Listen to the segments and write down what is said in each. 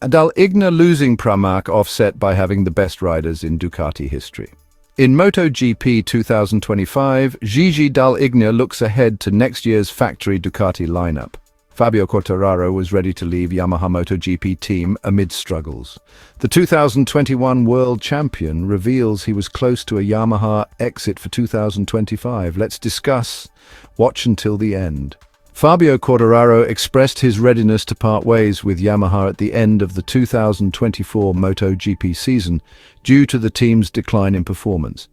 Dall'Igna losing Pramac offset by having the best riders in Ducati history. In MotoGP 2025, Gigi Dall'Igna looks ahead to next year's factory Ducati lineup. Fabio Quartararo was ready to leave Yamaha MotoGP team amid struggles. The 2021 world champion reveals he was close to a Yamaha exit for 2025. Let's discuss. Watch until the end. Fabio Quartararo expressed his readiness to part ways with Yamaha at the end of the 2024 MotoGP season due to the team's decline in performance.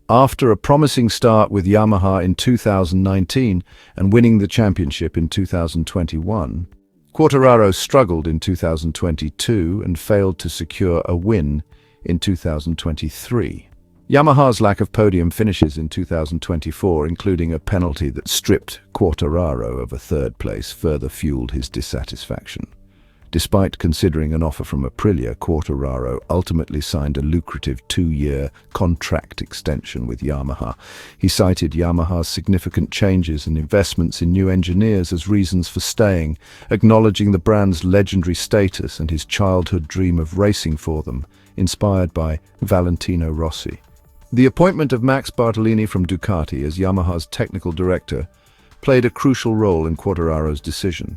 After a promising start with Yamaha in 2019 and winning the championship in 2021, Quartararo struggled in 2022 and failed to secure a win in 2023. Yamaha's lack of podium finishes in 2024, including a penalty that stripped Quartararo of a third place, further fueled his dissatisfaction. Despite considering an offer from Aprilia, Quartararo ultimately signed a lucrative 2-year contract extension with Yamaha. He cited Yamaha's significant changes and investments in new engineers as reasons for staying, acknowledging the brand's legendary status and his childhood dream of racing for them, inspired by Valentino Rossi. The appointment of Max Bartolini from Ducati as Yamaha's technical director played a crucial role in Quartararo's decision.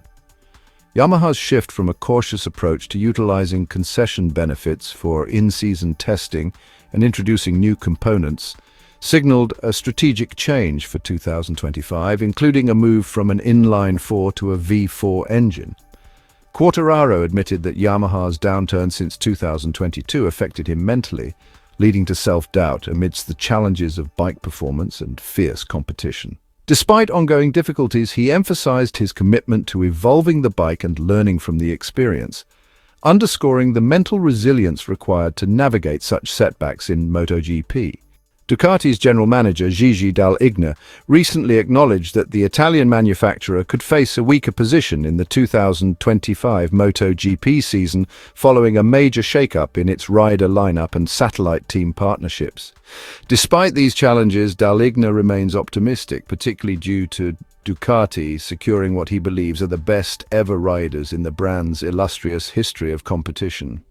Yamaha's shift from a cautious approach to utilizing concession benefits for in-season testing and introducing new components signaled a strategic change for 2025, including a move from an inline-4 to a V4 engine. Quartararo admitted that Yamaha's downturn since 2022 affected him mentally, leading to self-doubt amidst the challenges of bike performance and fierce competition. Despite ongoing difficulties, he emphasized his commitment to evolving the bike and learning from the experience, underscoring the mental resilience required to navigate such setbacks in MotoGP. Ducati's general manager, Gigi Dall'Igna, recently acknowledged that the Italian manufacturer could face a weaker position in the 2025 MotoGP season following a major shakeup in its rider lineup and satellite team partnerships. Despite these challenges, Dall'Igna remains optimistic, particularly due to Ducati securing what he believes are the best ever riders in the brand's illustrious history of competition.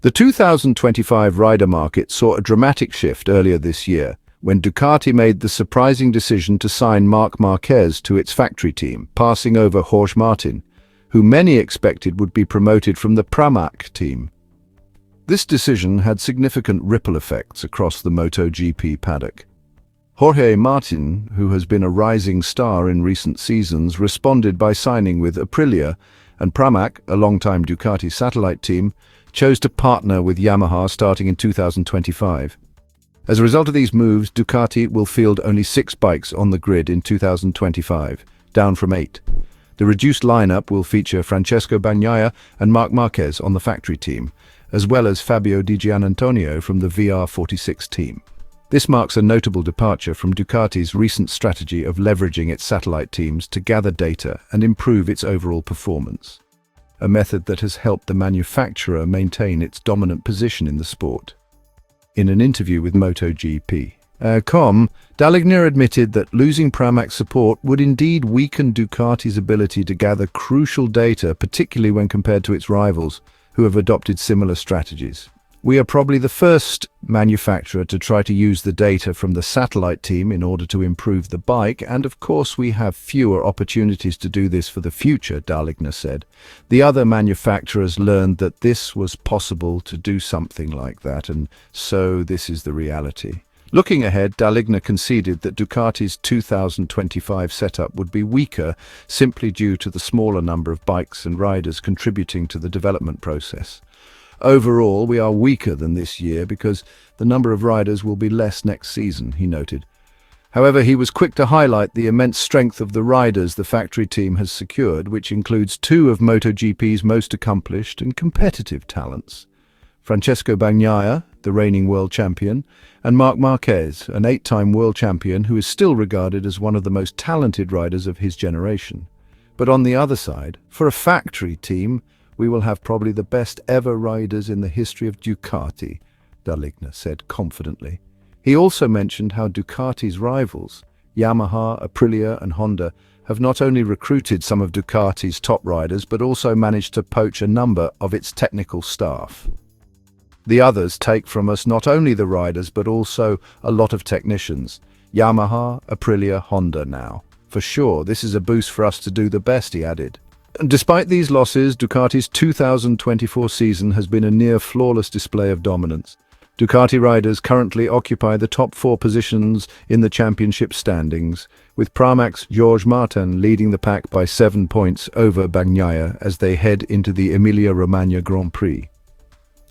The 2025 rider market saw a dramatic shift earlier this year, when Ducati made the surprising decision to sign Marquez to its factory team, passing over Jorge Martin, who many expected would be promoted from the Pramac team. This decision had significant ripple effects across the MotoGP paddock. Jorge Martin, who has been a rising star in recent seasons, responded by signing with Aprilia, and Pramac, a longtime Ducati satellite team, chose to partner with Yamaha starting in 2025. As a result of these moves, Ducati will field only 6 bikes on the grid in 2025, down from 8. The reduced lineup will feature Francesco Bagnaia and Marquez on the factory team, as well as Fabio Di Giannantonio from the VR46 team. This marks a notable departure from Ducati's recent strategy of leveraging its satellite teams to gather data and improve its overall performance, a method that has helped the manufacturer maintain its dominant position in the sport. In an interview with MotoGP.com, Dall'Igna admitted that losing Pramac's support would indeed weaken Ducati's ability to gather crucial data, particularly when compared to its rivals, who have adopted similar strategies. We are probably the first manufacturer to try to use the data from the satellite team in order to improve the bike, and of course we have fewer opportunities to do this for the future, Dall'Igna said. The other manufacturers learned that this was possible to do something like that, and so this is the reality. Looking ahead, Dall'Igna conceded that Ducati's 2025 setup would be weaker simply due to the smaller number of bikes and riders contributing to the development process. Overall, we are weaker than this year because the number of riders will be less next season, he noted. However, he was quick to highlight the immense strength of the riders the factory team has secured, which includes 2 of MotoGP's most accomplished and competitive talents: Francesco Bagnaia, the reigning world champion, and Marquez, an 8-time world champion who is still regarded as one of the most talented riders of his generation. But on the other side, for a factory team, we will have probably the best ever riders in the history of Ducati, Dall'Igna said confidently. He also mentioned how Ducati's rivals, Yamaha, Aprilia and Honda, have not only recruited some of Ducati's top riders, but also managed to poach a number of its technical staff. The others take from us not only the riders, but also a lot of technicians. Yamaha, Aprilia, Honda now. For sure, this is a boost for us to do the best, he added. Despite these losses, Ducati's 2024 season has been a near-flawless display of dominance. Ducati riders currently occupy the top 4 positions in the championship standings, with Pramac's Jorge Martin leading the pack by 7 points over Bagnaia as they head into the Emilia-Romagna Grand Prix.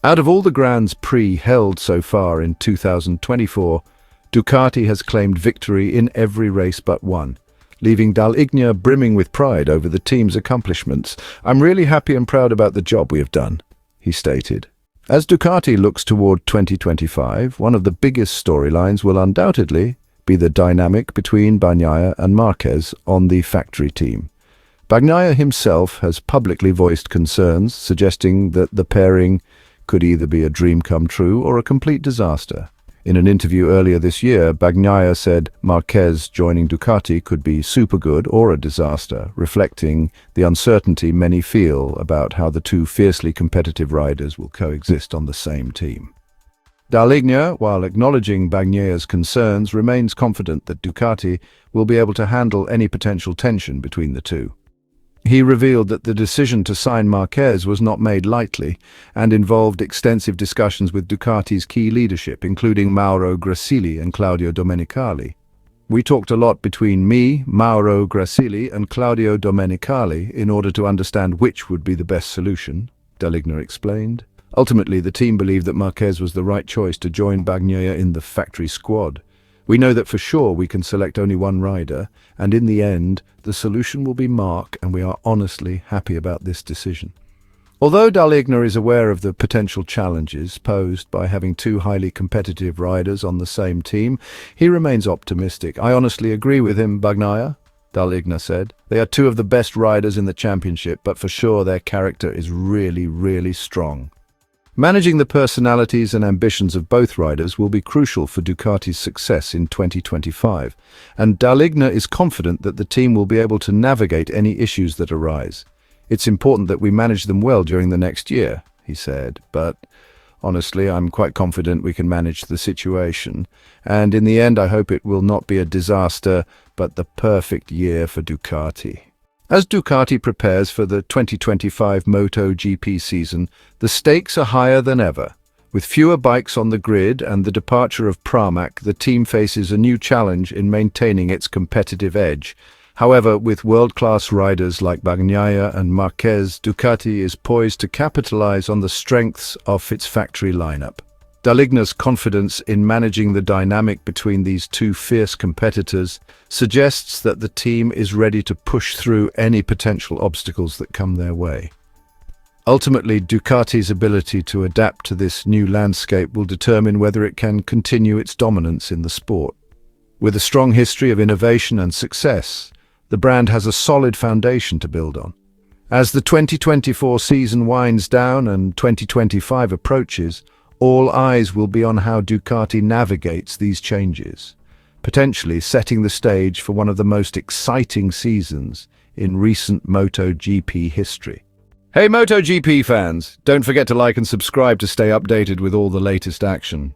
Out of all the Grands Prix held so far in 2024, Ducati has claimed victory in every race but one, leaving Dall'Igna brimming with pride over the team's accomplishments. "I'm really happy and proud about the job we have done," he stated. As Ducati looks toward 2025, one of the biggest storylines will undoubtedly be the dynamic between Bagnaia and Marquez on the factory team. Bagnaia himself has publicly voiced concerns, suggesting that the pairing could either be a dream come true or a complete disaster. In an interview earlier this year, Bagnaia said Marquez joining Ducati could be super good or a disaster, reflecting the uncertainty many feel about how the two fiercely competitive riders will coexist on the same team. Dall'Igna, while acknowledging Bagnaia's concerns, remains confident that Ducati will be able to handle any potential tension between the two. He revealed that the decision to sign Marquez was not made lightly and involved extensive discussions with Ducati's key leadership, including Mauro Grasili and Claudio Domenicali. "We talked a lot between me, Mauro Grasili, and Claudio Domenicali in order to understand which would be the best solution," Dall'Igna explained. Ultimately, the team believed that Marquez was the right choice to join Bagnaia in the factory squad. "We know that for sure we can select only one rider, and in the end, the solution will be Marc, and we are honestly happy about this decision." Although Dall'Igna is aware of the potential challenges posed by having two highly competitive riders on the same team, he remains optimistic. "I honestly agree with him, Bagnaia," Dall'Igna said. "They are two of the best riders in the championship, but for sure their character is really, really strong." Managing the personalities and ambitions of both riders will be crucial for Ducati's success in 2025, and Dall'Igna is confident that the team will be able to navigate any issues that arise. "It's important that we manage them well during the next year," he said, "but honestly, I'm quite confident we can manage the situation, and in the end I hope it will not be a disaster, but the perfect year for Ducati." As Ducati prepares for the 2025 MotoGP season, the stakes are higher than ever. With fewer bikes on the grid and the departure of Pramac, the team faces a new challenge in maintaining its competitive edge. However, with world-class riders like Bagnaia and Marquez, Ducati is poised to capitalize on the strengths of its factory lineup. Dall'Igna's confidence in managing the dynamic between these two fierce competitors suggests that the team is ready to push through any potential obstacles that come their way. Ultimately, Ducati's ability to adapt to this new landscape will determine whether it can continue its dominance in the sport. With a strong history of innovation and success, the brand has a solid foundation to build on. As the 2024 season winds down and 2025 approaches, all eyes will be on how Ducati navigates these changes, potentially setting the stage for one of the most exciting seasons in recent MotoGP history. Hey MotoGP fans, don't forget to like and subscribe to stay updated with all the latest action.